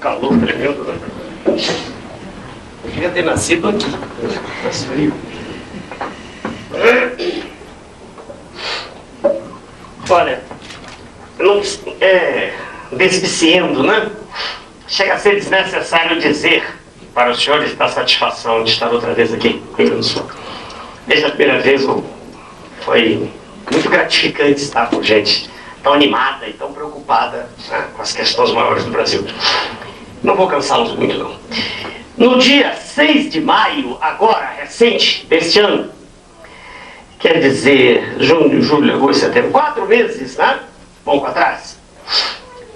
calor tremendo, né? Eu queria ter nascido aqui. Mas frio. Olha, não, despiciando, né? Chega a ser desnecessário dizer para os senhores da satisfação de estar outra vez aqui no Rio Grande do Sul. Desde a primeira vez foi muito gratificante estar com gente tão animada e tão preocupada, né, com as questões maiores do Brasil. Não vou cansá-los muito, não. No dia 6 de maio, agora, recente, deste ano, quer dizer, junho, julho, agosto, setembro, 4 meses, né? Pouco atrás.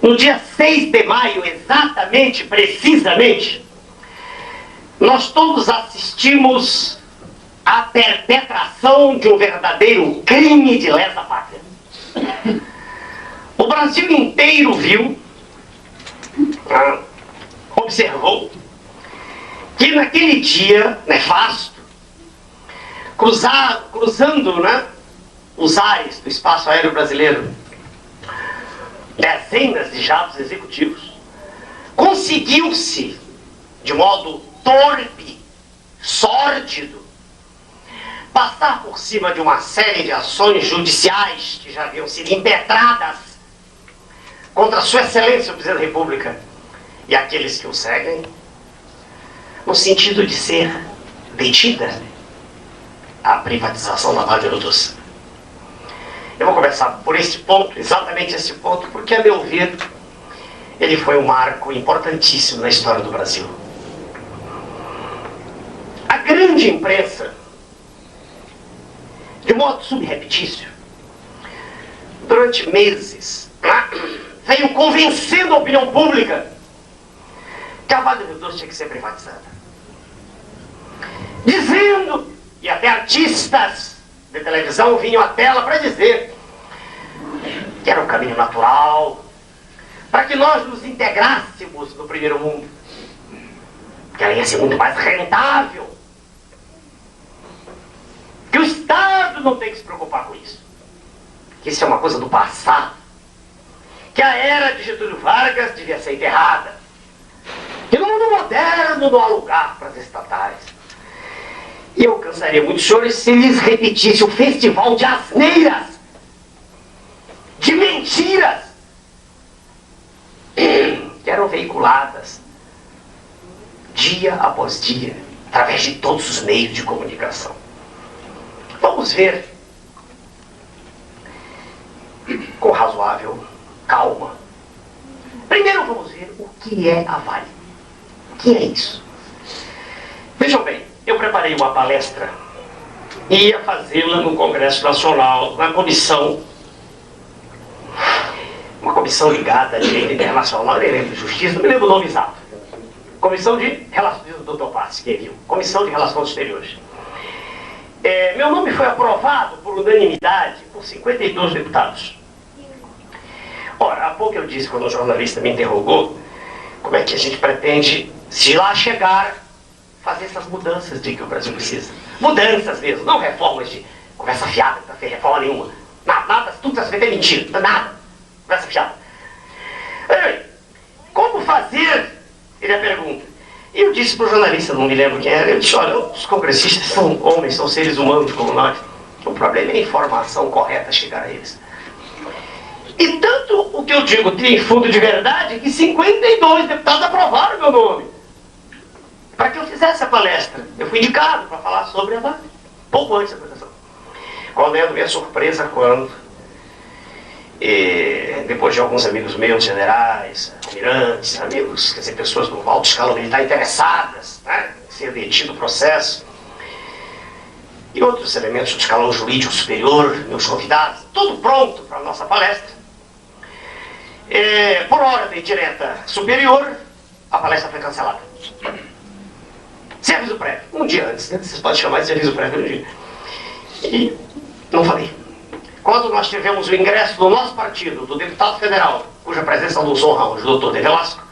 No dia 6 de maio, exatamente, precisamente, nós todos assistimos à perpetração de um verdadeiro crime de lesa pátria. O Brasil inteiro viu, observou, que naquele dia nefasto, cruzando, né, os ares do espaço aéreo brasileiro, dezenas de jatos executivos, conseguiu-se, de modo torpe, sórdido, passar por cima de uma série de ações judiciais que já haviam sido impetradas contra Sua Excelência o Presidente da República e aqueles que o seguem, no sentido de ser detida a privatização da Vale do Rio Doce. Eu vou começar por este ponto, exatamente esse ponto, porque, a meu ver, ele foi um marco importantíssimo na história do Brasil. A grande imprensa, de modo subreptício, durante meses, veio convencendo a opinião pública que a Vale do Rio Doce tinha que ser privatizada. Dizendo, e até artistas de televisão vinham à tela para dizer que era um caminho natural para que nós nos integrássemos no primeiro mundo, que ela ia ser muito mais rentável, que o Estado não tem que se preocupar com isso, que isso é uma coisa do passado, que a era de Getúlio Vargas devia ser enterrada, que no mundo moderno não há lugar para as estatais. E eu cansaria muito, senhores, se lhes repetisse o festival de asneiras, de mentiras, que eram veiculadas dia após dia, através de todos os meios de comunicação. Vamos ver, com razoável calma. Primeiro vamos ver o que é a Vale. O que é isso? Vejam bem, eu preparei uma palestra e ia fazê-la no Congresso Nacional, na comissão, uma comissão ligada a direito internacional, não me lembro de justiça, não me lembro o nome exato. Comissão de Relações do Dr. Passi, que viu. Comissão de Relações Exteriores. Meu nome foi aprovado por unanimidade por 52 deputados. Ora, há pouco eu disse, quando o jornalista me interrogou, como é que a gente pretende, se lá chegar, fazer essas mudanças de que o Brasil precisa. Mudanças mesmo, não reformas de conversa fiada, não fez reforma nenhuma. Nada, tudo que você fez é mentira, nada. Conversa fiada. Como fazer? Ele a pergunta. E eu disse para o jornalista, não me lembro quem era, eu disse, olha, os congressistas são homens, são seres humanos como nós. O problema é a informação correta chegar a eles. E tanto o que eu digo tem fundo de verdade que 52 deputados aprovaram meu nome para que eu fizesse a palestra. Eu fui indicado para falar sobre a Vale, pouco antes da apresentação. Qual é a minha surpresa quando, depois de alguns amigos meus, generais, almirantes, amigos, quer dizer, pessoas do alto escalão militar interessadas, né, em ser detido o processo, e outros elementos do escalão jurídico superior, meus convidados, tudo pronto para a nossa palestra. Por ordem direta superior, a palestra foi cancelada. Sem aviso prévio, um dia antes, né? Vocês podem chamar de aviso prévio um dia. E não falei. Quando nós tivemos o ingresso do nosso partido, do deputado federal, cuja presença nos honra hoje, o doutor De Velasco,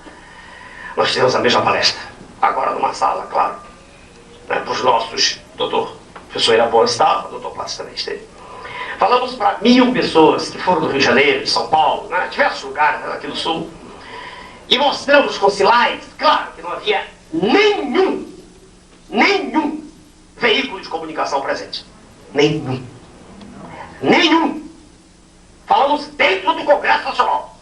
nós tivemos a mesma palestra. Agora numa sala, claro, né, para os nossos, doutor professor Irabon estava, o doutor Plácio também esteve. Falamos para 1000 pessoas que foram do Rio de Janeiro, de São Paulo, né, diversos lugares aqui do Sul. E mostramos com slides, claro que não havia nenhum veículo de comunicação presente. Nenhum. Falamos dentro do Congresso Nacional,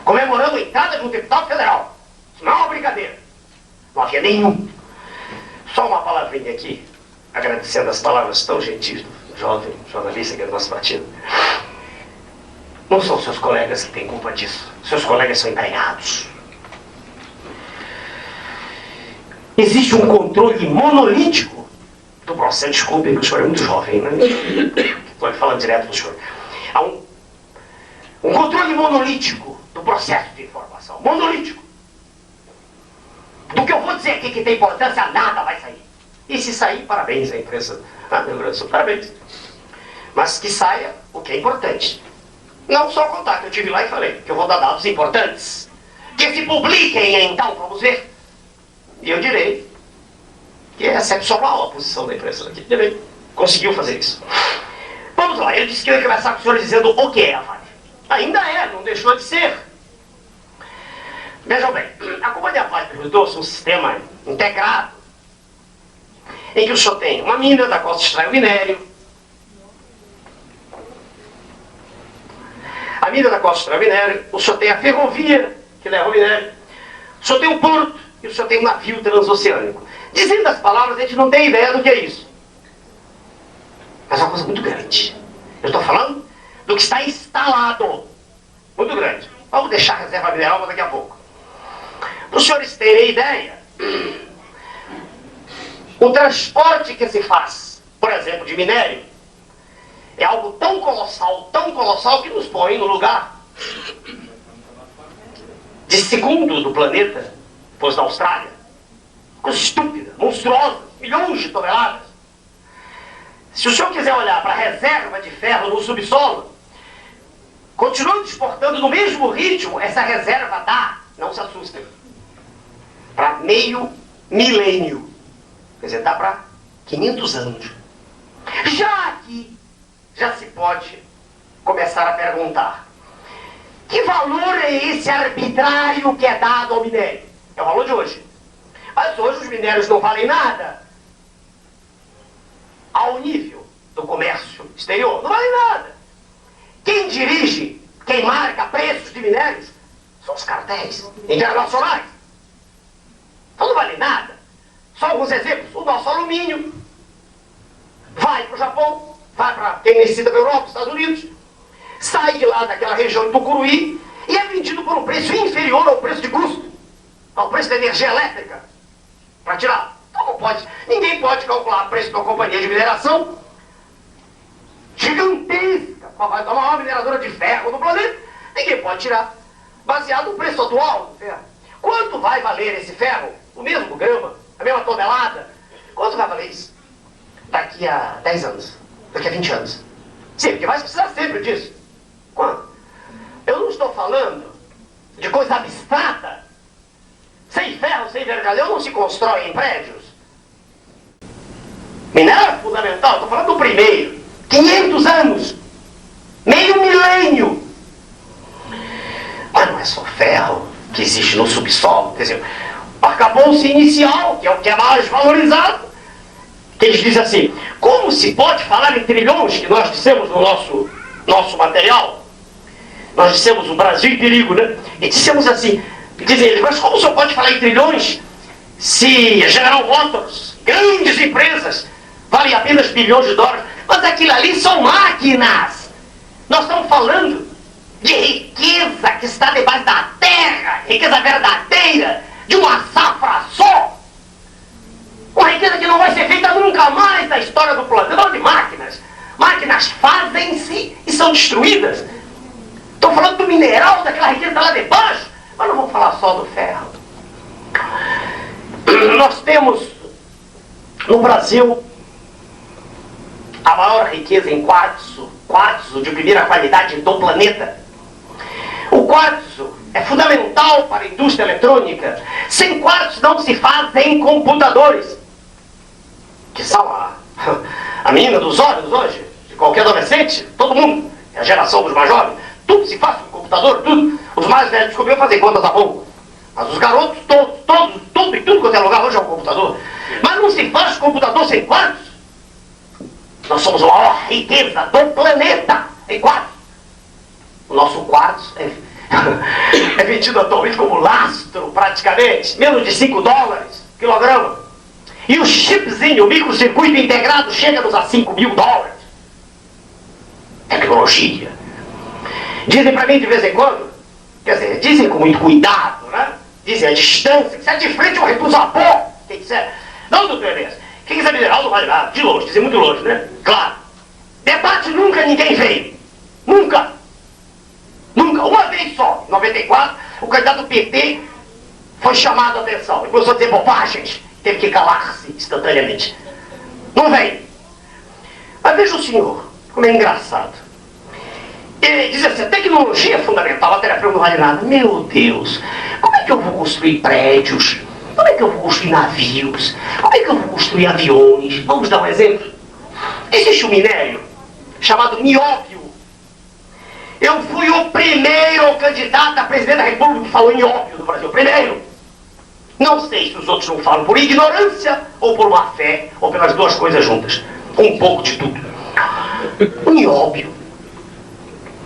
comemorando a entrada de um deputado federal. Isso não é uma brincadeira. Não havia nenhum. Só uma palavrinha aqui, agradecendo as palavras tão gentis do jovem jornalista que é do nosso partido. Não são seus colegas que têm culpa disso. Seus colegas são empregados. Existe um controle monolítico do processo. Desculpe, o senhor é muito jovem, né? Estou falando direto do senhor. Há um controle monolítico do processo de informação. Monolítico. Do que eu vou dizer aqui que tem importância, nada vai sair. E se sair, parabéns à imprensa do Rio Grande do Sul, parabéns. Mas que saia o que é importante. Não só contar que eu estive lá e falei que eu vou dar dados importantes. Que se publiquem então, vamos ver. E eu direi que é excepcional a posição da imprensa aqui. Direi, conseguiu fazer isso. Vamos lá, ele disse que eu ia começar com o senhor dizendo o que é a Vale. Ainda é, não deixou de ser. Vejam bem, a Companhia Vale trouxe um sistema integrado em que o senhor tem uma mina da qual se extrai o minério. A mina da qual se extrai o minério, o senhor tem a ferrovia que leva o minério, o senhor tem o porto e o senhor tem um navio transoceânico. Dizendo as palavras, a gente não tem ideia do que é isso. Mas é uma coisa muito grande. Eu estou falando do que está instalado. Muito grande. Vamos deixar a reserva mineral para daqui a pouco. Para os senhores terem ideia, o transporte que se faz, por exemplo, de minério, é algo tão colossal que nos põe no lugar de segundo do planeta, depois da Austrália. Coisa estúpida, monstruosa, milhões de toneladas. Se o senhor quiser olhar para a reserva de ferro no subsolo, continuando exportando no mesmo ritmo, essa reserva dá, não se assustem, para meio milênio. Quer dizer, dá para 500 anos. Já aqui, já se pode começar a perguntar: que valor é esse arbitrário que é dado ao minério? É o valor de hoje. Mas hoje os minérios não valem nada ao nível do comércio exterior. Não valem nada. Quem dirige, quem marca preços de minérios são os cartéis internacionais. Então não vale nada. Só alguns exemplos. O nosso alumínio vai para o Japão, vai para quem necessita da Europa, Estados Unidos, sai de lá daquela região de Tucuruí e é vendido por um preço inferior ao preço de custo, ao preço da energia elétrica, para tirar. Então não pode, ninguém pode calcular o preço de uma companhia de mineração gigantesca, a maior mineradora de ferro do planeta, ninguém pode tirar, baseado no preço atual do ferro. Quanto vai valer esse ferro? O mesmo grama, a mesma tonelada? Quanto vai valer isso? Daqui a 10 anos, daqui a 20 anos. Sim, porque vai precisar sempre disso. Quando? Eu não estou falando de coisa abstrata. Sem ferro, sem vergalhão não se constrói em prédios. Minério é fundamental, estou falando do primeiro. 500 anos. Meio milênio. Mas não é só ferro que existe no subsolo. Quer dizer, o arcabouço inicial, que é o que é mais valorizado, que eles dizem assim: como se pode falar em trilhões, que nós dissemos no nosso material? Nós dissemos o Brasil em perigo, né? E dissemos assim, dizem eles, mas como o senhor pode falar em trilhões se a General Motors, grandes empresas, valem apenas bilhões de dólares? Mas aquilo ali são máquinas. Nós estamos falando de riqueza que está debaixo da terra, riqueza verdadeira, de uma safra só. Uma riqueza que não vai ser feita nunca mais na história do planeta. Não de máquinas. Máquinas fazem-se e são destruídas. Estou falando do mineral, daquela riqueza que está lá debaixo. Mas não vamos falar só do ferro. Nós temos no Brasil a maior riqueza em quartzo de primeira qualidade do planeta. O quartzo é fundamental para a indústria eletrônica. Sem quartzo não se fazem computadores, que são a menina dos olhos hoje, de qualquer adolescente, todo mundo, é a geração dos mais jovens, tudo se faz com computador, tudo. Os mais velhos descobriram fazer contas à mão. Mas os garotos, tudo quanto é lugar hoje é um computador. Mas não se faz computador sem quartos. Nós somos a maior riqueza do planeta em quartos. O nosso quartzo é vendido atualmente como lastro, praticamente. Menos de $5 quilograma. E o chipzinho, o microcircuito integrado, chega-nos a $5.000. Tecnologia. Dizem pra mim de vez em quando, quer dizer, dizem com muito cuidado, né? Dizem a distância, que se é de frente eu reduzo a pó. Quem quiser. Não, doutor Enes. Quem quiser mineral não vale nada. De longe, dizem muito longe, né? Claro. Debate nunca ninguém veio. Nunca. Nunca. Uma vez só, em 94, o candidato do PT foi chamado a atenção. E começou a dizer bobagens. Teve que calar-se instantaneamente. Não veio. Mas veja o senhor, como é engraçado. Ele diz assim, a tecnologia é fundamental, a matéria-prima não vale nada. Meu Deus, como é que eu vou construir prédios? Como é que eu vou construir navios? Como é que eu vou construir aviões? Vamos dar um exemplo. Existe um minério chamado nióbio. Eu fui o primeiro candidato a presidente da República que falou nióbio no Brasil. Primeiro. Não sei se os outros não falam por ignorância ou por má fé, ou pelas duas coisas juntas. Um pouco de tudo. O nióbio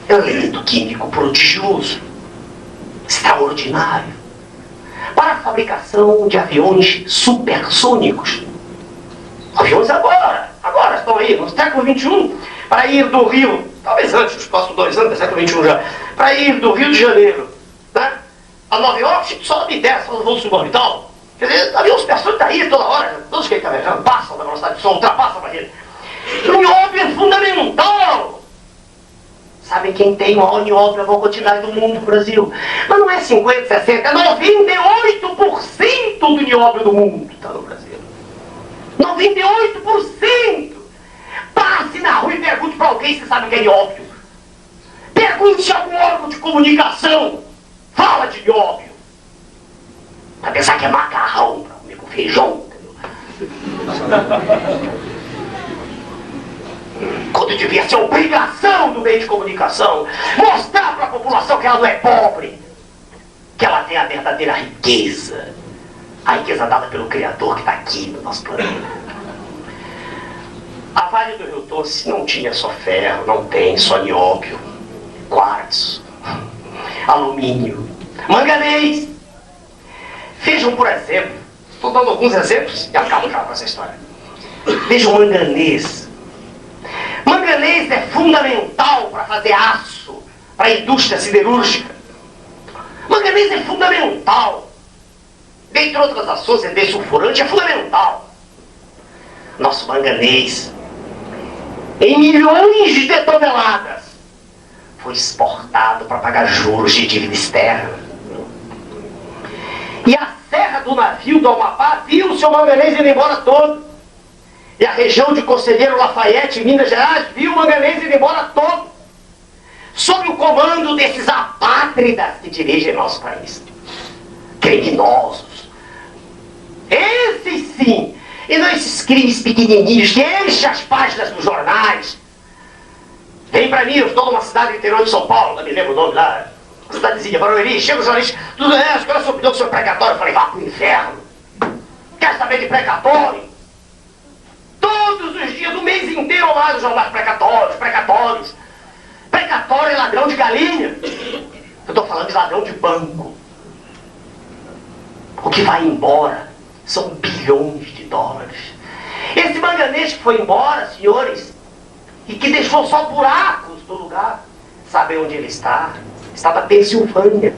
é um elemento químico prodigioso, extraordinário, para a fabricação de aviões supersônicos. Aviões agora estão aí, no século XXI, para ir do Rio, talvez antes, nos próximos 2 anos, do século XXI já, para ir do Rio de Janeiro, né, a Nova York, sobe e desce, faz um voo suborbital. Quer dizer, aviões supersônicos está aí toda hora, todos que ele está viajando, passam da velocidade do som, ultrapassam a barreira. O nióbio é fundamental. Sabe quem tem o maior nióbio, a maior quantidade do mundo, no Brasil? Mas não é 50, 60, é 98% do nióbio do mundo está no Brasil. 98%! Passe na rua e pergunte para alguém se sabe o que é nióbio. Pergunte a algum órgão de comunicação. Fala de nióbio. Para pensar que é macarrão para comer com feijão. Quando devia ser obrigação do meio de comunicação mostrar para a população que ela não é pobre, que ela tem a verdadeira riqueza, a riqueza dada pelo Criador que está aqui no nosso planeta. A Vale do Rio Doce não tinha só ferro, não tem só nióbio, quartzo, alumínio, manganês. Vejam, por exemplo, estou dando alguns exemplos e acabo já com essa história. Vejam o manganês. Manganês é fundamental para fazer aço, para a indústria siderúrgica. Manganês é fundamental. Dentre outras ações, é desulfurante, é fundamental. Nosso manganês, em milhões de toneladas, foi exportado para pagar juros de dívida externa. E a serra do navio do Amapá viu o seu manganês indo embora todo. E a região de Conselheiro Lafayette, em Minas Gerais, viu o manganês indo embora todo. Sob o comando desses apátridas que dirigem nosso país. Criminosos. Esses sim. E não esses crimes pequenininhos que enchem as páginas dos jornais. Vem pra mim, eu estou numa cidade do interior de São Paulo, não me lembro o nome lá. Uma cidadezinha, Barueri, chega os jornalistas, tudo é, os caras são opinião sobre precatório. Eu falei, vá pro inferno. Quer saber de precatório? Todos os dias, do mês inteiro, lá nos jornais precatórios. Precatório é ladrão de galinha. Eu estou falando de ladrão de banco. O que vai embora são bilhões de dólares. Esse manganês que foi embora, senhores, e que deixou só buracos do lugar, sabe onde ele está? Está na Pensilvânia,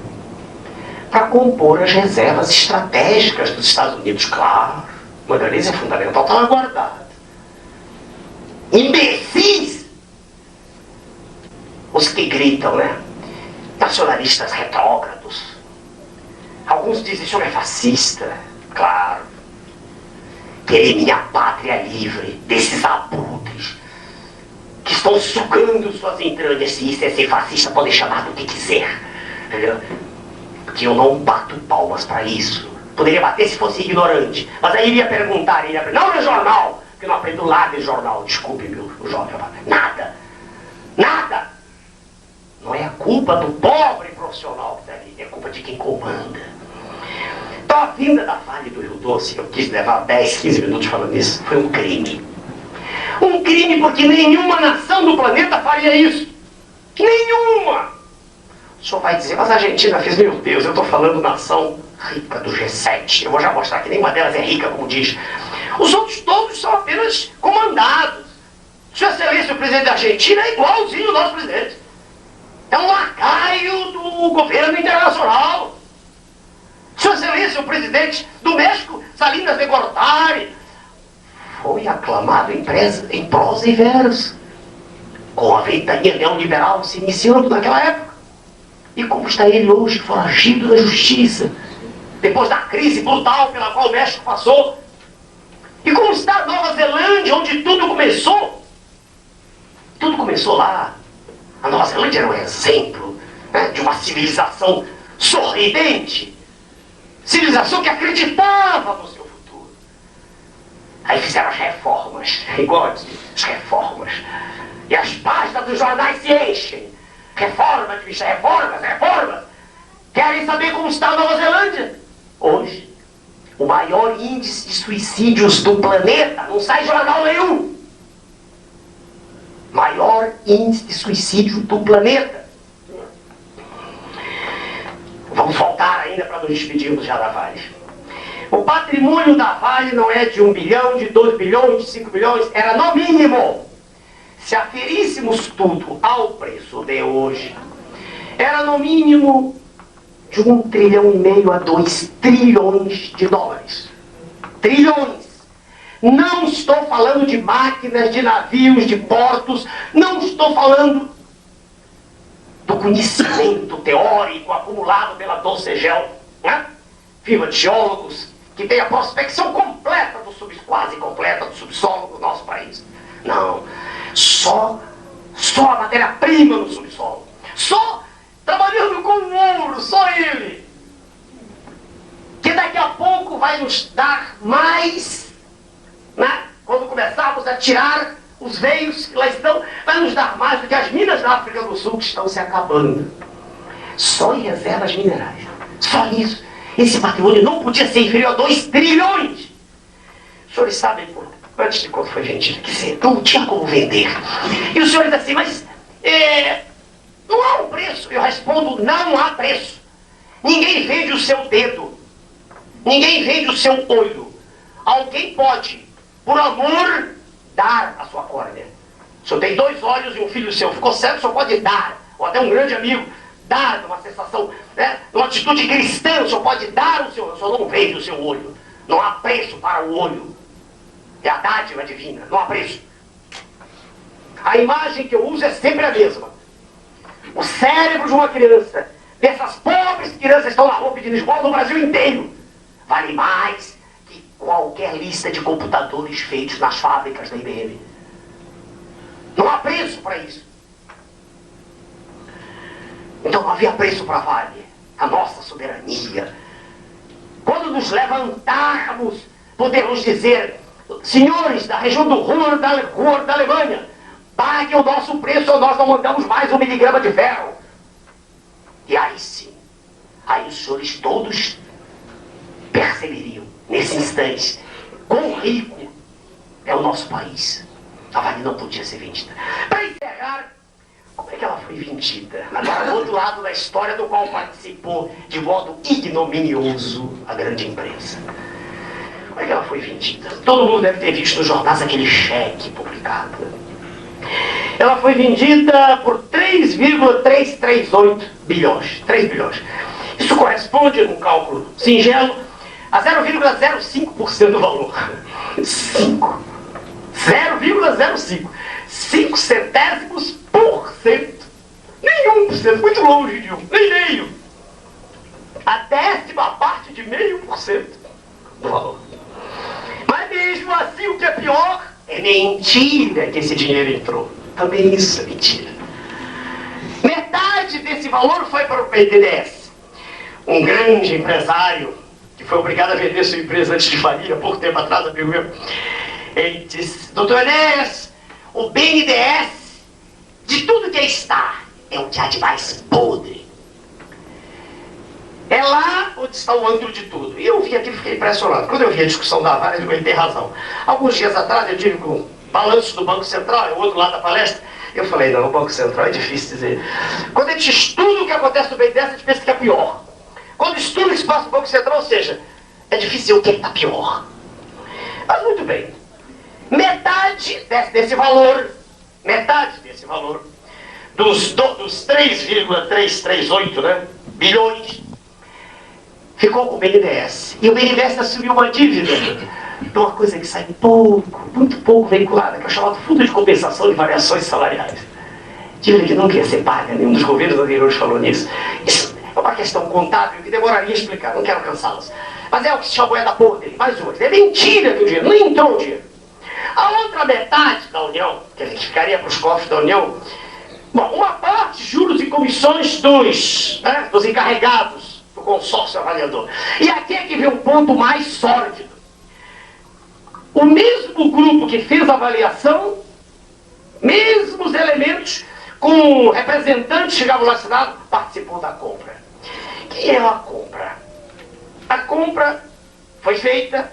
para compor as reservas estratégicas dos Estados Unidos. Claro, o manganês é fundamental, está lá guardado. Imbecis! Os que gritam, né? Nacionalistas retrógrados. Alguns dizem que isso é fascista. Claro. Querer minha pátria livre desses abutres que estão sugando suas entranhas. Se isso é ser fascista, pode chamar do que quiser. Entendeu? Porque eu não bato palmas para isso. Poderia bater se fosse ignorante. Mas aí iria perguntar, não no jornal, porque eu não aprendo nada de jornal. Desculpe, meu jovem. Nada. Nada. Não é a culpa do pobre profissional que está culpa de quem comanda. Então a vinda da Vale do Rio Doce, eu quis levar 10, 15 minutos falando isso, foi um crime. Um crime porque nenhuma nação do planeta faria isso. Nenhuma! O senhor vai dizer, mas a Argentina fez, meu Deus, eu estou falando nação rica do G7. Eu vou já mostrar que nenhuma delas é rica, como diz. Os outros todos são apenas comandados. Sua Excelência, o presidente da Argentina é igualzinho ao nosso presidente. É um lacaio do governo internacional. Sua Excelência, o presidente do México, Salinas de Gortari, foi aclamado em prosa e verso, com a ventania neoliberal se iniciando naquela época. E como está ele hoje, foragido da justiça, depois da crise brutal pela qual o México passou? E como está a Nova Zelândia, onde tudo começou? Tudo começou lá. A Nova Zelândia era um exemplo, né, de uma civilização sorridente, civilização que acreditava no seu futuro. Aí fizeram as reformas, igual as reformas. E as páginas dos jornais se enchem. Reforma, bicha, reformas, reformas. Querem saber como está a Nova Zelândia? Hoje, o maior índice de suicídios do planeta, não sai jornal nenhum. Maior índice de suicídio do planeta. Vamos voltar ainda para nos despedirmos já da Vale. O patrimônio da Vale não é de 1 bilhão, de 2 bilhões, de 5 bilhões, era no mínimo. Se aferíssemos tudo ao preço de hoje, era no mínimo de 1,5 trilhão a 2 trilhões de dólares. Trilhões. Não estou falando de máquinas, de navios, de portos, não estou falando do conhecimento teórico acumulado pela Docegel, né? Firma de geólogos que tem a prospecção completa quase completa do subsolo do nosso país. Não. Só a matéria-prima no subsolo. Só trabalhando com o ouro, só ele. Que daqui a pouco vai nos dar mais, né? Quando começarmos a tirar os veios que lá estão, vai nos dar mais do que as minas da África do Sul que estão se acabando. Só em reservas minerais. Só isso. Esse patrimônio não podia ser inferior a 2 trilhões. Os senhores sabem, antes de quando foi vendido, que não tinha como vender. E os senhores assim, mas não há um preço. Eu respondo, não há preço. Ninguém vende o seu dedo. Ninguém vende o seu olho. Alguém pode, por amor, dar a sua córnea. O senhor tem 2 olhos e um filho seu ficou cego, o senhor pode dar. Ou até um grande amigo, dar numa sensação, né, numa atitude cristã, o senhor pode dar o senhor não vende o seu olho. Não há preço para o olho. É a dádiva divina, não há preço. A imagem que eu uso é sempre a mesma. O cérebro de uma criança, dessas pobres crianças que estão na rua pedindo esmola no Brasil inteiro, vale mais que qualquer lista de computadores feitos nas fábricas da IBM. Não há preço para isso. Então não havia preço para a Vale, a nossa soberania. Quando nos levantarmos, podemos dizer: senhores da região do Ruhr da Alemanha, paguem o nosso preço ou nós não mandamos mais 1 miligrama de ferro. E aí sim, aí os senhores todos perceberiam, nesse instante, quão rico é o nosso país. A Vale não podia ser vendida. Para encerrar, como é que ela foi vendida? Agora, do outro lado da história, do qual participou de modo ignominioso a grande imprensa. Como é que ela foi vendida? Todo mundo deve ter visto nos jornais aquele cheque publicado. Ela foi vendida por 3,338 bilhões. 3 bilhões. Isso corresponde, num cálculo singelo, a 0,05% do valor. 0,05. 5 centésimos por cento. Nem 1%, muito longe de 1, nem meio. A 10ª parte de 0,5% do valor. Mas mesmo assim, o que é pior, é mentira que esse dinheiro entrou. Também isso é mentira. Metade desse valor foi para o BNDES. Um grande empresário, que foi obrigado a vender sua empresa antes de falir, há pouco tempo atrás, amigo meu. Ele disse: doutor Enéas, o BNDES, de tudo que está, é o que há de mais podre. É lá onde está o âmbito de tudo. E eu vi aquilo e fiquei impressionado. Quando eu vi a discussão da Vale, ele tem razão. Alguns dias atrás eu tive com o balanço do Banco Central, é o outro lado da palestra. Eu falei, não, o Banco Central é difícil dizer. Quando a gente estuda o que acontece no BNDES, a gente pensa que é pior. Quando estuda o que se passa no Banco Central, ou seja, é difícil dizer o que está pior. Mas muito bem. Metade desse valor, dos 3,338, né, bilhões, ficou com o BNDES. E o BNDES assumiu uma dívida de uma coisa que sai pouco, muito pouco veiculada, que é o chamado Fundo de Compensação de Variações Salariais. Dívida que nunca ia ser paga, nenhum dos governos anteriores falou nisso. Isso é uma questão contábil que demoraria a explicar, não quero cansá-los. Mas é o que se chama moeda podre, mais uma. É mentira que o dinheiro, nem entrou o dinheiro. A outra metade da União, que ficaria para os cofres da União, bom, uma parte, juros e comissões dos encarregados do consórcio avaliador. E aqui é que vem um ponto mais sórdido. O mesmo grupo que fez a avaliação, mesmos elementos, com representantes chegavam lá assinado, participou da compra. Que é a compra? A compra foi feita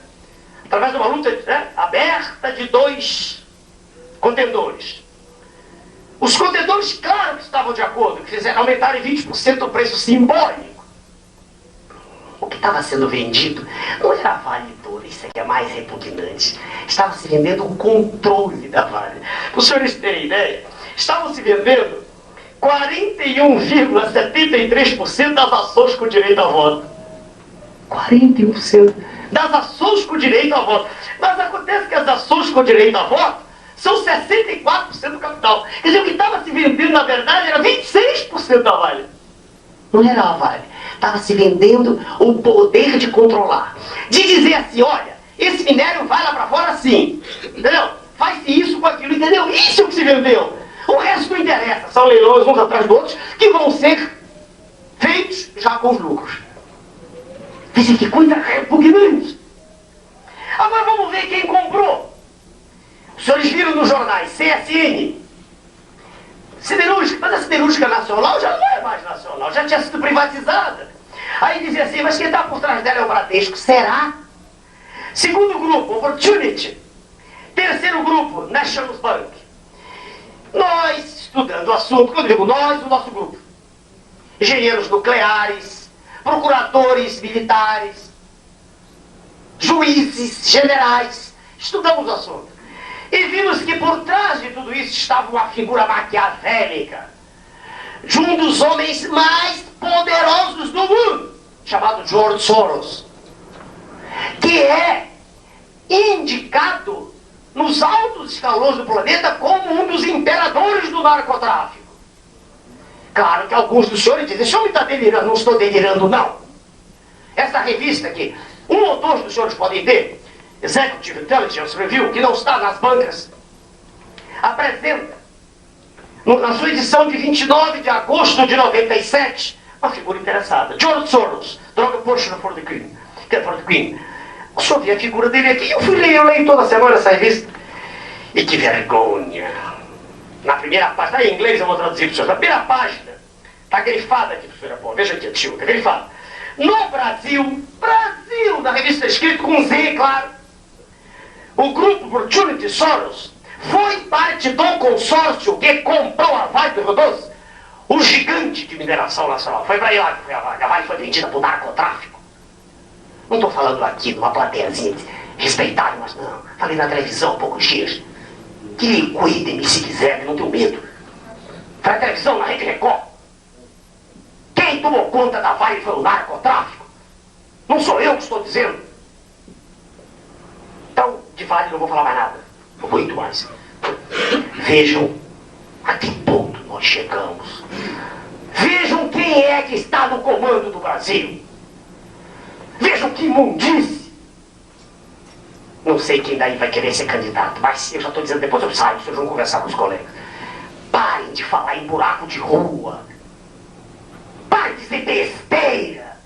através de uma luta aberta de dois contendores. Os contendores, claro que estavam de acordo, que fizeram aumentar em 20% o preço simbólico. O que estava sendo vendido não era a Vale toda, isso aqui é mais repugnante. Estava se vendendo o controle da Vale. Para os senhores terem ideia, estavam se vendendo 41,73% das ações com direito a voto. 41% das ações com direito a voto. Mas acontece que as ações com direito a voto são 64% do capital. Quer dizer, o que estava se vendendo, na verdade, era 26% da Vale. Não era a Vale. Estava se vendendo o poder de controlar. De dizer assim, olha, esse minério vai lá para fora sim. Entendeu? Faz-se isso com aquilo, entendeu? Isso é o que se vendeu. O resto não interessa. São leilões uns atrás dos outros que vão ser feitos já com os lucros. Veja que coisa repugnante. Agora vamos ver quem comprou. Os senhores viram nos jornais, CSN, siderúrgica, mas a siderúrgica nacional já não é mais nacional, já tinha sido privatizada. Aí dizia assim, mas quem está por trás dela é o Bradesco. Será? Segundo grupo, Opportunity. Terceiro grupo, National Bank. Nós, estudando o assunto, quando eu digo nós, o nosso grupo, engenheiros nucleares, procuradores militares, juízes, generais, estudamos o assunto. E vimos que por trás de tudo isso estava uma figura maquiavélica de um dos homens mais poderosos do mundo, chamado George Soros, que é indicado nos altos escalões do planeta como um dos imperadores do narcotráfico. Claro que alguns dos senhores dizem, esse homem está delirando. Não estou delirando, não. Essa revista aqui, um ou dois dos senhores podem ter, Executive Intelligence Review, que não está nas bancas, apresenta, na sua edição de 29 de agosto de 97, uma figura interessada. George Soros, Drug Pusher for the Queen. O senhor vê a figura dele aqui, eu leio toda semana essa revista. E que vergonha. Na primeira página, está em inglês, eu vou traduzir para o senhor. Na primeira página, está grifada aqui, professora Paula. Veja aqui, tio, está grifada. No Brasil, na revista escrito com Z, claro, o grupo Opportunity Soros foi parte do consórcio que comprou a Vale do Rio Doce, o gigante de mineração nacional. Foi para lá que foi a Vale. A Vale foi vendida por narcotráfico. Não estou falando aqui numa plateiazinha respeitada, mas não. Falei na televisão há poucos dias. Que me cuidem-me se quiserem, não tenho medo. Foi na televisão, na Rede Record. Quem tomou conta da Vale foi o narcotráfico. Não sou eu que estou dizendo. Então, de Vale não vou falar mais nada. Muito mais. Vejam a que ponto nós chegamos. Vejam quem é que está no comando do Brasil. Vejam que imundice. Não sei quem daí vai querer ser candidato, mas eu já estou dizendo, depois eu saio, vocês vão conversar com os colegas. Parem de falar em buraco de rua. Parem de dizer besteira.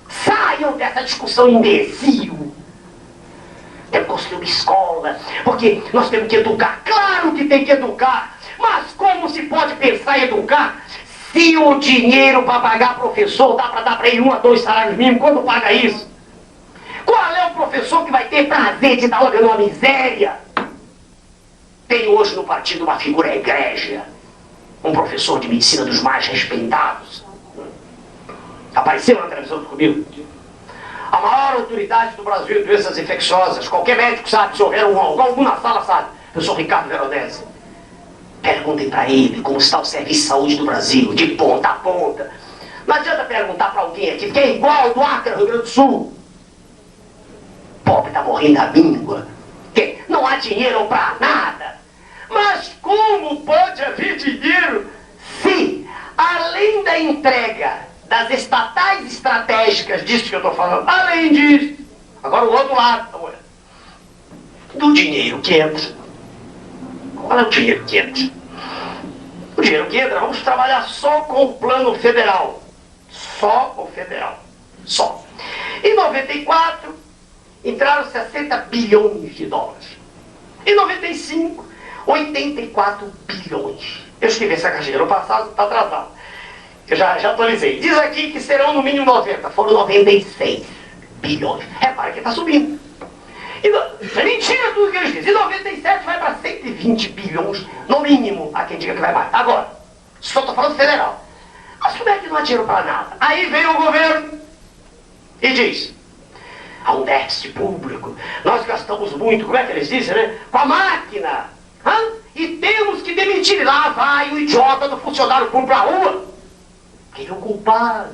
Saiam dessa discussão imbecil. Temos que construir uma escola, porque nós temos que educar. Claro que tem que educar, mas como se pode pensar em educar Se o dinheiro para pagar professor dá para dar para ele 1 a 2 salários mínimos, quando paga isso? Qual é o professor que vai ter prazer de dar aula numa miséria? Tem hoje no partido uma figura egrégia, um professor de medicina dos mais respeitados. Apareceu na televisão comigo. A maior autoridade do Brasil em doenças infecciosas. Qualquer médico sabe, se houver algum na sala sabe. Professor Ricardo Veronese. Perguntem para ele como está o serviço de saúde do Brasil, de ponta a ponta. Não adianta perguntar para alguém aqui, porque é igual do Acre, Rio Grande do Sul. O pobre está morrendo da míngua. Não há dinheiro para nada. Mas como pode haver dinheiro se, além da entrega das estatais estratégicas, disso que eu estou falando, além disso, agora o outro lado, do dinheiro que entra. Qual é o dinheiro que entra? O dinheiro que entra, vamos trabalhar só com o plano federal. Só o federal. Só. Em 94, entraram 60 bilhões de dólares. Em 95, 84 bilhões. Eu escrevi essa caixinha no passado, está atrasado. Eu já atualizei. Diz aqui que serão no mínimo 90. Foram 96 bilhões. Repara que está subindo. É mentira tudo que eles dizem. Em 97 vai para 120 bilhões, no mínimo. Há quem diga que vai mais. Agora, só estou falando federal. Mas como é que não há dinheiro para nada? Aí vem o governo e diz: há um déficit público, nós gastamos muito, como é que eles dizem, né? Com a máquina. E temos que demitir. E lá vai o idiota do funcionário público para a rua. Quem é o culpado?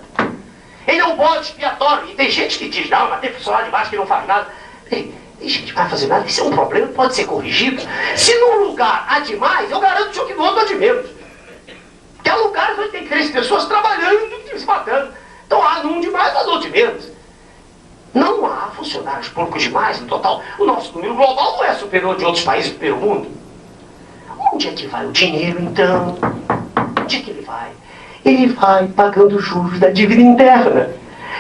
Ele é um bode expiatório. E tem gente que diz: não, mas tem funcionário de baixo que não faz nada. Tem gente que vai fazer nada. Isso é um problema que pode ser corrigido. Se num lugar há demais, eu garanto que no outro há de menos. Porque há lugares onde tem 3 pessoas trabalhando e se matando. Então há num demais, há no outro de menos. Não há funcionários públicos demais no total. O nosso número global não é superior de outros países do primeiro mundo. Onde é que vai o dinheiro, então? Onde é que ele vai? Ele vai pagando os juros da dívida interna,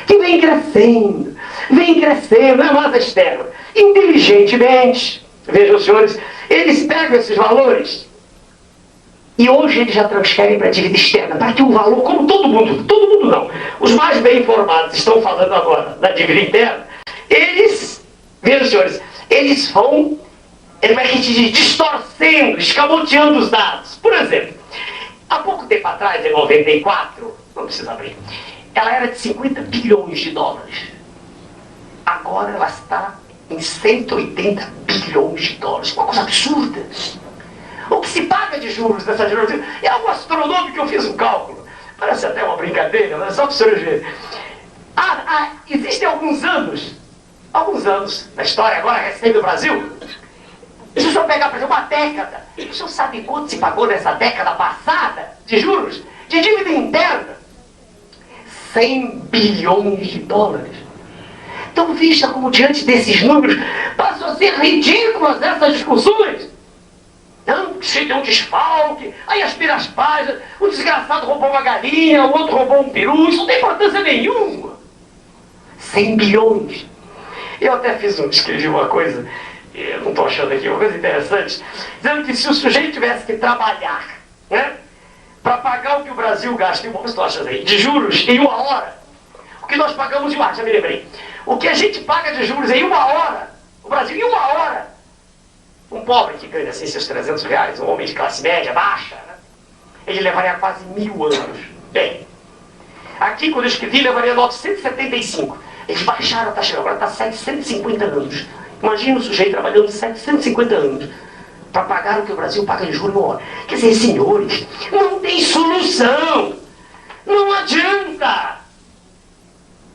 que vem crescendo, não é mais externa. Inteligentemente, vejam, senhores, eles pegam esses valores e hoje eles já transferem para a dívida externa, para que o valor, como todo mundo não, os mais bem informados estão falando agora da dívida interna, eles, vejam, senhores, ele vai distorcendo, escamoteando os dados. Por exemplo, há pouco tempo atrás, em 94, não precisa abrir, ela era de 50 bilhões de dólares. Agora ela está em 180 bilhões de dólares. Uma coisa absurda. O que se paga de juros dessa dívida é algo astronômico que eu fiz um cálculo. Parece até uma brincadeira, mas só para vocês verem. Existem alguns anos na história agora recente do Brasil. Se o senhor pegar, por exemplo, uma década, o senhor sabe quanto se pagou nessa década passada de juros, de dívida interna? 100 bilhões de dólares. Então veja como diante desses números passam a ser ridículas essas discussões. Não, se deu um desfalque, aí aspira as páginas, o desgraçado roubou uma galinha, o outro roubou um peru, isso não tem importância nenhuma. 100 bilhões. Eu até escrevi uma coisa, eu não estou achando aqui, uma coisa interessante, dizendo que se o sujeito tivesse que trabalhar, né, para pagar o que o Brasil gasta, tem uma coisa aí, de juros em 1 hora, o que nós pagamos em 1 hora, já me lembrei, o que a gente paga de juros em 1 hora, o Brasil em 1 hora, um pobre que ganha assim seus 300 reais, um homem de classe média, baixa, né, ele levaria quase 1000 anos. Bem, aqui quando eu escrevi levaria 975, eles baixaram a taxa, agora está 750 anos. Imagina o sujeito trabalhando 750 anos para pagar o que o Brasil paga em juros 1 hora. Quer dizer, senhores, não tem solução. Não adianta.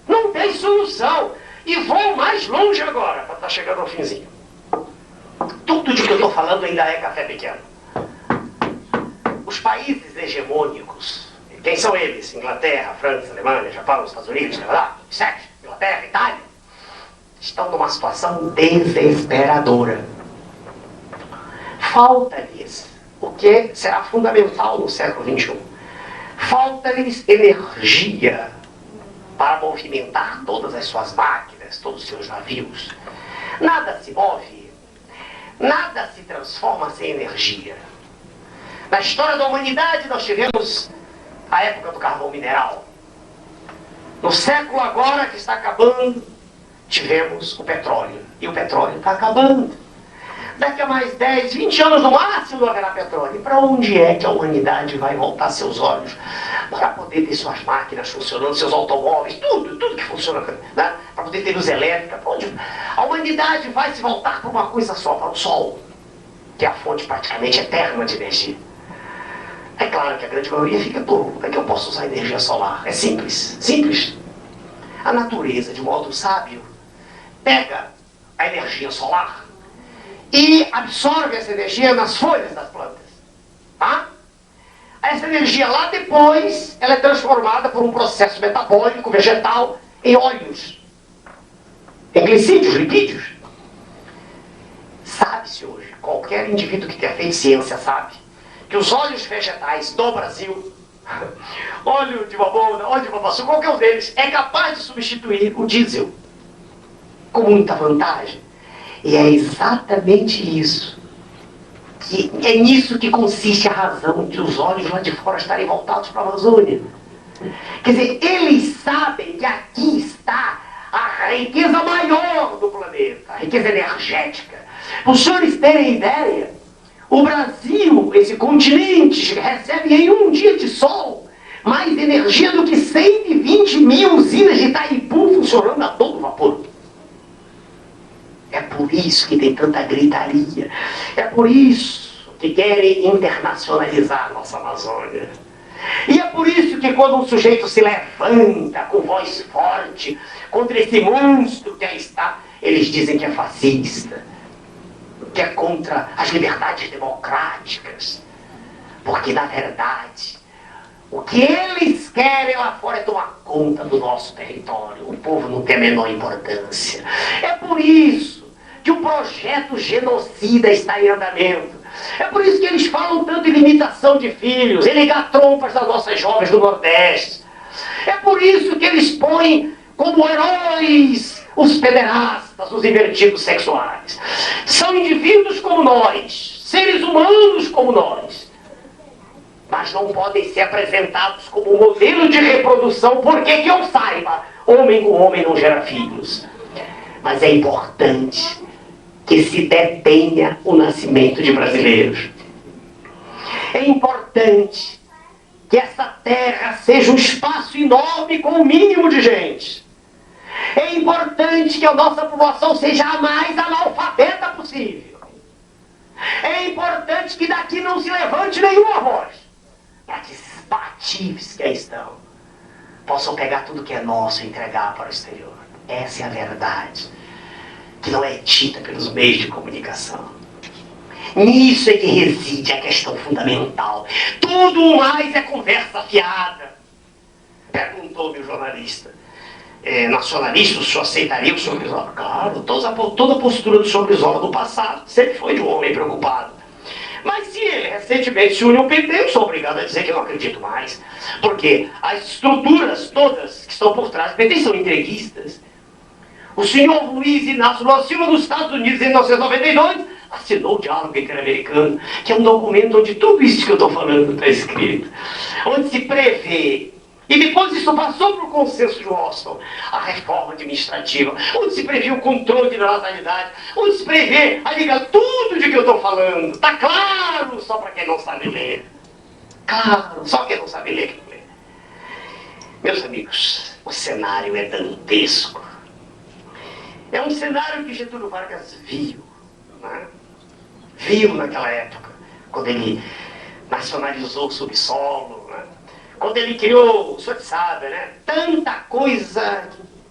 Não tem solução. E vou mais longe agora, para estar chegando ao finzinho. Tudo de que eu estou falando ainda é café pequeno. Os países hegemônicos, quem são eles? Inglaterra, França, Alemanha, Japão, Estados Unidos, Canadá, Inglaterra, Itália, estão numa situação desesperadora. Falta-lhes o que será fundamental no século XXI. Falta-lhes energia para movimentar todas as suas máquinas, todos os seus navios. Nada se move, nada se transforma sem energia. Na história da humanidade nós tivemos a época do carvão mineral. No século agora que está acabando, tivemos o petróleo. E o petróleo está acabando. Daqui a mais 10, 20 anos no máximo não haverá petróleo. E para onde é que a humanidade vai voltar seus olhos? Para poder ter suas máquinas funcionando, seus automóveis, tudo que funciona, né? Para poder ter luz elétrica. Para onde? A humanidade vai se voltar para uma coisa só, para o Sol, que é a fonte praticamente eterna de energia. É claro que a grande maioria fica tolo. Como é que eu posso usar energia solar? É simples, simples. A natureza, de modo sábio, pega a energia solar e absorve essa energia nas folhas das plantas. Tá? Essa energia lá depois, ela é transformada por um processo metabólico vegetal em óleos, em glicídios, lipídios. Sabe-se hoje, qualquer indivíduo que tenha feito ciência sabe, que os óleos vegetais do Brasil, óleo de babouna, óleo de babaçu, qualquer um deles, é capaz de substituir o diesel com muita vantagem. E é exatamente isso. É nisso que consiste a razão de os olhos lá de fora estarem voltados para a Amazônia. Quer dizer, eles sabem que aqui está a riqueza maior do planeta, a riqueza energética. Para os senhores terem ideia, o Brasil, esse continente, recebe em um dia de sol mais energia do que 120 mil usinas de Itaipu funcionando a todo vapor. É por isso que tem tanta gritaria. É por isso que querem internacionalizar a nossa Amazônia. E é por isso que quando um sujeito se levanta com voz forte contra esse monstro que aí está, eles dizem que é fascista, que é contra as liberdades democráticas. Porque, na verdade, o que eles querem lá fora é tomar conta do nosso território. O povo não tem a menor importância. É por isso que o projeto genocida está em andamento. É por isso que eles falam tanto em limitação de filhos, em ligar trompas das nossas jovens do Nordeste. É por isso que eles põem como heróis os pederastas, os invertidos sexuais. São indivíduos como nós, seres humanos como nós. Mas não podem ser apresentados como modelo de reprodução, porque que eu saiba, homem com homem não gera filhos. Mas é importante que se detenha o nascimento de brasileiros. É importante que essa terra seja um espaço enorme com o mínimo de gente. É importante que a nossa população seja a mais analfabeta possível. É importante que daqui não se levante nenhuma voz, para que esses patifes que aí estão possam pegar tudo que é nosso e entregar para o exterior. Essa é a verdade, que não é dita pelos meios de comunicação. Nisso é que reside a questão fundamental. Tudo mais é conversa fiada. Perguntou-me o jornalista. Nacionalista, o senhor aceitaria o senhor Brizola? Claro, toda a postura do senhor Brizola do passado sempre foi de um homem preocupado. Mas se ele recentemente se uniu ao PT, eu sou obrigado a dizer que eu não acredito mais. Porque as estruturas todas que estão por trás do PT são entreguistas. O senhor Luiz Inácio Lula Silva, dos Estados Unidos, em 1992, assinou o Diálogo Interamericano, que é um documento onde tudo isso que eu estou falando está escrito. Onde se prevê, e depois isso passou para o consenso de Washington, a reforma administrativa, onde se prevê o controle da natalidade, onde se prevê a liga, tudo de que eu estou falando. Está claro, só para quem não sabe ler. Claro, só quem não sabe ler que lê. Meus amigos, o cenário é dantesco. É um cenário que Getúlio Vargas viu, né? Viu naquela época, quando ele nacionalizou o subsolo, né? Quando ele criou, o senhor sabe, né? Tanta coisa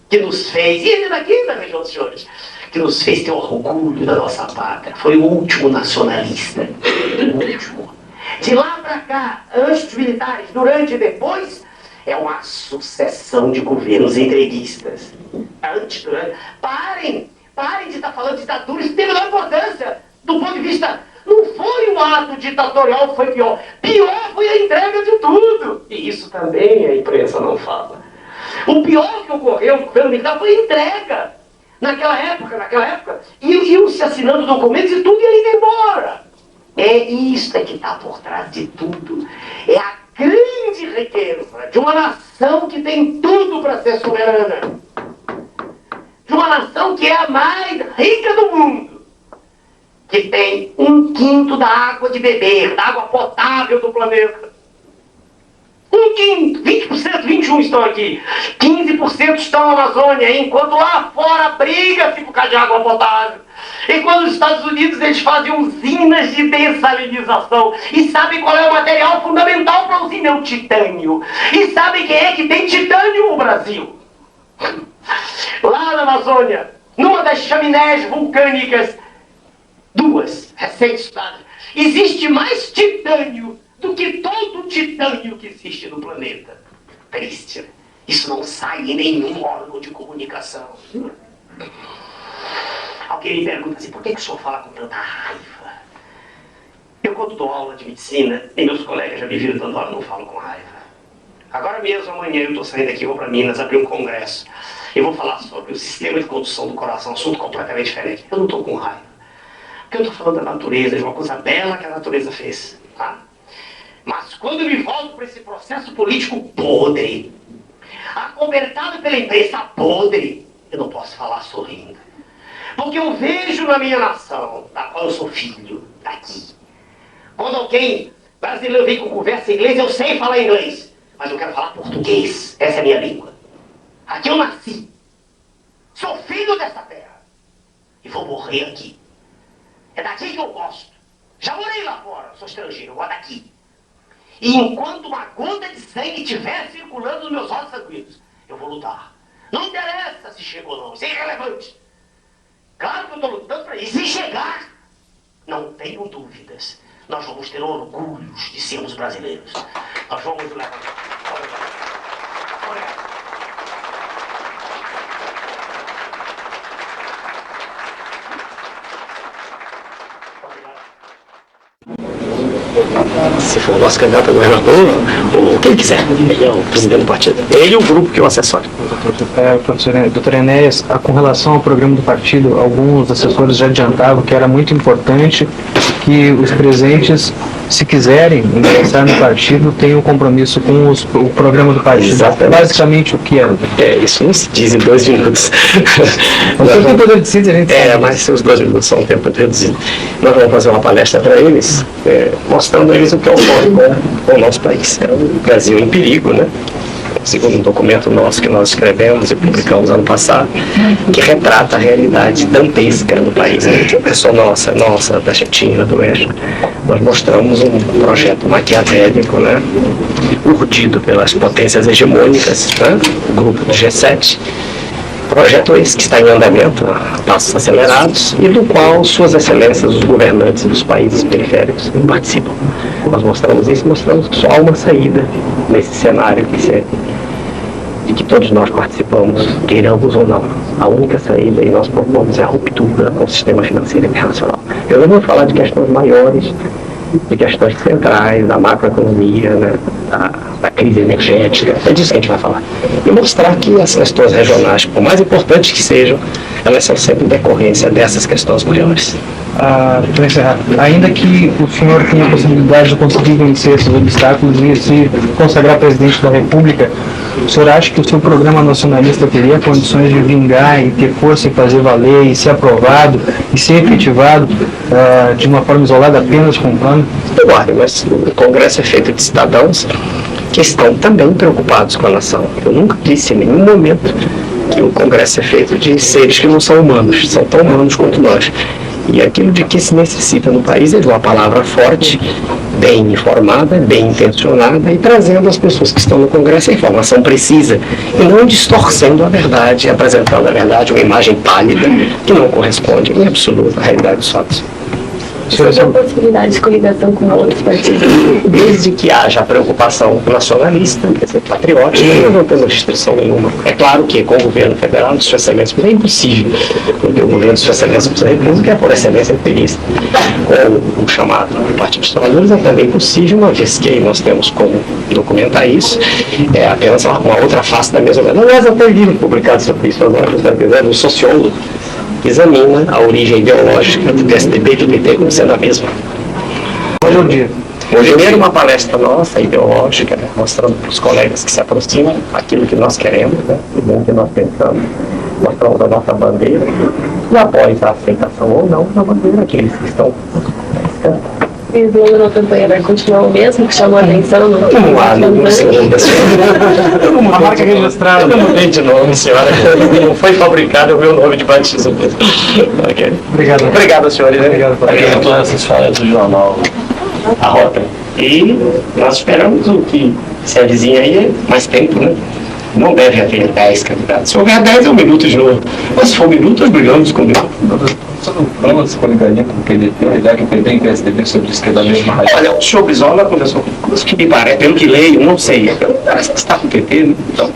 que nos fez, e ele daqui da região dos senhores, que nos fez ter orgulho da nossa pátria. Foi o último nacionalista, o último. De lá para cá, antes dos militares, durante e depois, é uma sucessão de governos entreguistas. Antes, durante... Parem de estar falando de ditadura, isso tem a menor importância. Do ponto de vista, não foi um ato ditatorial que foi pior. Pior foi a entrega de tudo. E isso também a imprensa não fala. O pior que ocorreu no governo militar foi a entrega. Naquela época, iam se assinando documentos e tudo ia indo embora. É isso que está por trás de tudo. É a grande riqueza de uma nação que tem tudo para ser soberana, de uma nação que é a mais rica do mundo, que tem 1/5 da água de beber, da água potável do planeta. 1/5, 20%, 21% estão aqui, 15% estão na Amazônia, enquanto lá fora briga-se por causa de água potável. Enquanto nos Estados Unidos eles fazem usinas de dessalinização. E sabem qual é o material fundamental para a usina? É o titânio. E sabem quem é que tem titânio no Brasil? Lá na Amazônia, numa das chaminés vulcânicas, duas recém-estudadas, existe mais titânio do que todo o titânio que existe no planeta. Triste, né? Isso não sai em nenhum órgão de comunicação. Alguém me pergunta assim, por que o senhor fala com tanta raiva? Eu, quando dou aula de medicina, e meus colegas já me viram dando aula, não falo com raiva. Agora mesmo, amanhã, eu estou saindo daqui, vou para Minas, abrir um congresso. E vou falar sobre o sistema de condução do coração, um assunto completamente diferente. Eu não estou com raiva. Porque eu estou falando da natureza, de uma coisa bela que a natureza fez. Tá? Mas quando eu me volto para esse processo político podre, acobertado pela imprensa podre, eu não posso falar sorrindo. Porque eu vejo na minha nação, da qual eu sou filho, daqui, quando alguém brasileiro vem com conversa em inglês, eu sei falar inglês, mas eu quero falar português, essa é a minha língua. Aqui eu nasci, sou filho dessa terra, e vou morrer aqui. É daqui que eu gosto. Já morei lá fora, sou estrangeiro, eu vou daqui. E enquanto uma gota de sangue estiver circulando nos meus vasos sanguíneos, eu vou lutar. Não interessa se chega ou não, isso é irrelevante. Claro que eu estou lutando para isso. E chegar, não tenho dúvidas, nós vamos ter orgulho de sermos brasileiros. Nós vamos levar. Se for o nosso candidato a governador, ou quem quiser, ele é o presidente do partido. Ele e o grupo que o assessora. Professor Dr. Enéas, com relação ao programa do partido, alguns assessores já adiantavam que era muito importante que os presentes, se quiserem ingressar no partido, tenham compromisso com o programa do partido. Exatamente. Basicamente o que era? Isso não se diz em 2 minutos. Não sei que poder decidir, a gente sabe. Mas os 2 minutos são um tempo muito reduzido. Nós vamos fazer uma palestra para eles, mostrando a eles o que ocorre com o nosso país. É um Brasil em perigo, né? Segundo um documento nosso que nós escrevemos e publicamos ano passado, que retrata a realidade dantesca do país. Não é só nossa, da Argentina, do México. Nós mostramos um projeto maquiavélico, né? Urdido pelas potências hegemônicas, né? O grupo do G7. Projeto esse que está em andamento a passos acelerados e do qual suas excelências, os governantes dos países periféricos, participam. Nós mostramos isso, mostramos que só há uma saída nesse cenário de que todos nós participamos, queiramos ou não. A única saída, e nós propomos, é a ruptura com o sistema financeiro internacional. Eu não vou falar de questões maiores, de questões centrais, da macroeconomia, né, da crise energética, é disso que a gente vai falar. E mostrar que as questões regionais, por mais importantes que sejam, elas são sempre decorrência dessas questões maiores. Para encerrar, ainda que o senhor tenha a possibilidade de conseguir vencer esses obstáculos e se consagrar presidente da República, o senhor acha que o seu programa nacionalista teria condições de vingar e ter força em fazer valer e ser aprovado e ser efetivado de uma forma isolada apenas com o plano? Claro, mas o Congresso é feito de cidadãos que estão também preocupados com a nação. Eu nunca disse em nenhum momento que o Congresso é feito de seres que não são humanos, são tão humanos quanto nós. E aquilo de que se necessita no país é de uma palavra forte, bem informada, bem intencionada e trazendo às pessoas que estão no Congresso a informação precisa e não distorcendo a verdade, apresentando a verdade uma imagem pálida que não corresponde em absoluto à realidade dos fatos. Sobre a possibilidade de coligação com outros partidos? Desde que haja a preocupação nacionalista, quer dizer, patriótica, nós não temos restrição nenhuma. É claro que com o governo federal, de Sua Excelência, é impossível, porque o governo de Sua Excelência da República é por excelência interista. Com o chamado Partido dos Trabalhadores é também possível, uma vez que nós temos como documentar isso, é apenas uma outra face da mesma moeda. Aliás, até livro publicado sobre isso agora, um sociólogo examina a origem ideológica do PSDB e do PT como sendo a mesma. Hoje é o dia. Primeiro uma palestra nossa, ideológica, né, mostrando para os colegas que se aproximam aquilo que nós queremos, né, o que nós pensamos, mostramos a nossa bandeira, e após a aceitação ou não da bandeira, aqueles que estão E o slogan da campanha vai continuar o mesmo, que chamou a atenção? Não há nenhum segundo, senhora. Uma marca registrada. Eu não mudei de nome, senhora. Não foi fabricado o meu nome de batismo. Ok. Obrigado. Obrigado, senhores. Obrigado. Obrigado. Essas falas do jornal A Rota. E nós esperamos o que se avizinha aí é mais tempo, né? Não deve haver 10 candidatos. Se houver 10, é um minuto de novo. Mas se for um minuto, nós brigamos com o minuto. Falando dessa coligaria com o PDT, já que o PT e o PSDB sobre isso que é da mesma raiz. Olha, o senhor Brizola conversou com que me parece, pelo que leio, não sei. Parece que está com o PT, né? Então,